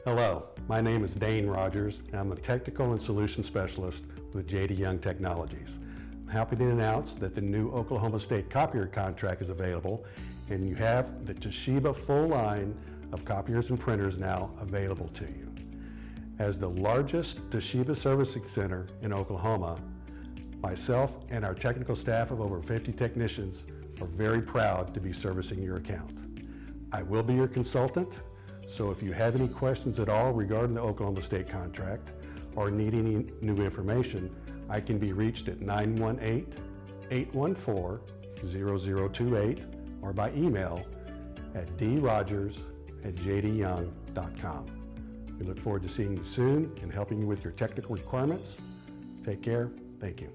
Hello, my name is Dane Rogers, and I'm the Technical and Solution Specialist with J.D. Young Technologies. I'm happy to announce that the new Oklahoma State copier contract is available, and you have the Toshiba full line of copiers and printers now available to you. As the largest Toshiba servicing center in Oklahoma, myself and our technical staff of over 50 technicians are very proud to be servicing your account. I will be your consultant, so if you have any questions at all regarding the Oklahoma State contract or need any new information, I can be reached at 918-814-0028 or by email at drogers@jdyoung.com. We look forward to seeing you soon and helping you with your technical requirements. Take care. Thank you.